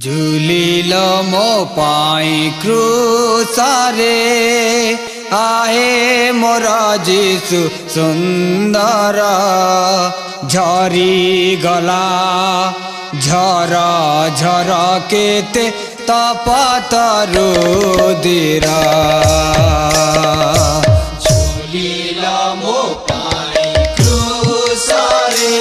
झूलिल मो पाई क्रूसरे आहे मोर जीशु सुंदर झरी गला झर झर केते तपतरु दीरा झूलिल मो पाई क्रूसरे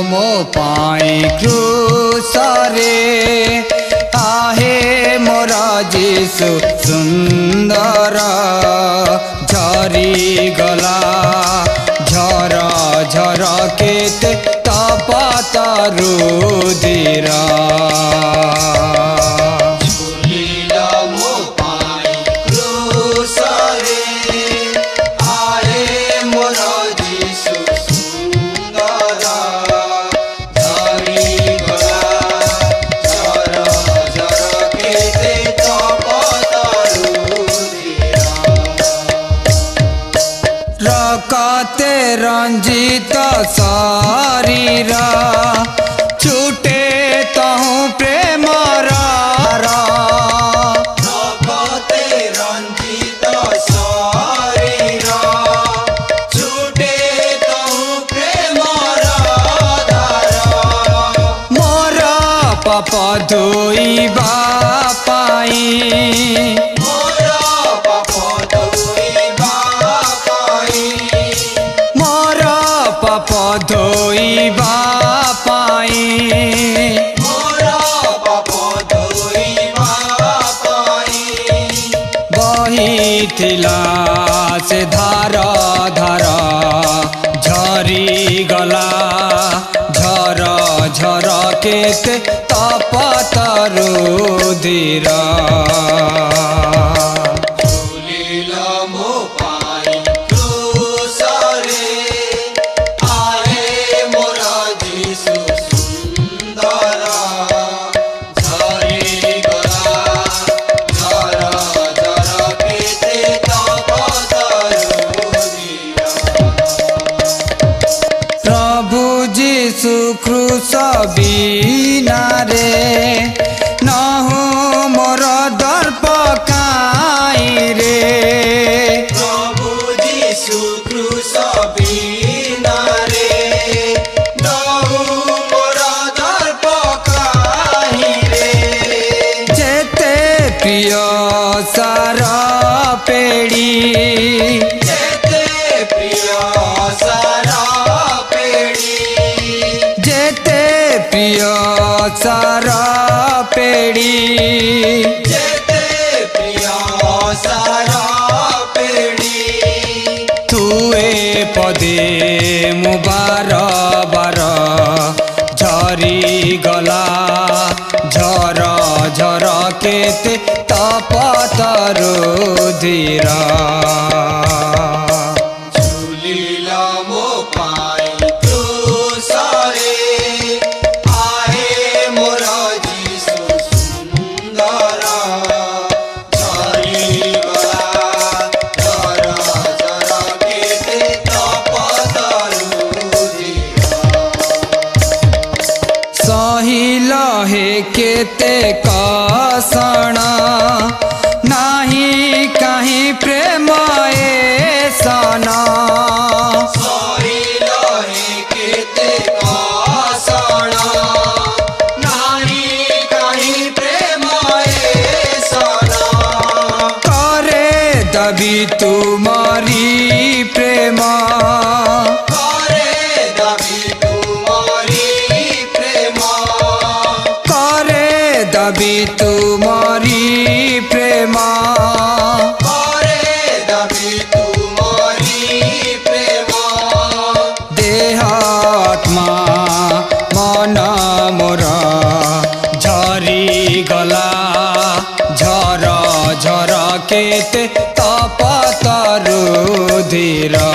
मो पाई क्रूसरे आहे मोर जीशु सुंदर झरी गला झर झर केते तपतरु दीरा रकते रंजित शरीर छूटे तहु प्रेम रकते रंजित शरीर छूटे तहु प्रेम मोर पाप धोइबा पाई पाप धोइबा पाई बहिथिला से धार धार झरी गला झर झर केते तपतरु दीरा जीशु क्रूस बिना रे नहु मोर दर्प काई रे प्रभु जीशु क्रूस बिना रे नहु मोर दर्प काई रे जेते प्रिय सार पेड़ी जेते प्रिय सार प्रिय सार पेड़ी जेते प्रिय सार पेड़ी तुए पदे मु बार बार झरी गला झर झर केते तपतरु दीरा सहिल हे केते कसण नाही कहीं प्रेम ऐसना सहिल हे केते कसण नाही कहीं प्रेम ऐसना करे दबी तुम्हारी प्रेम दबी तुम्हारी प्रेमा दबी तुम्हारी प्रेमा देह आत्मा मन मोर झरी गला झर झर केते तपतरु दीरा।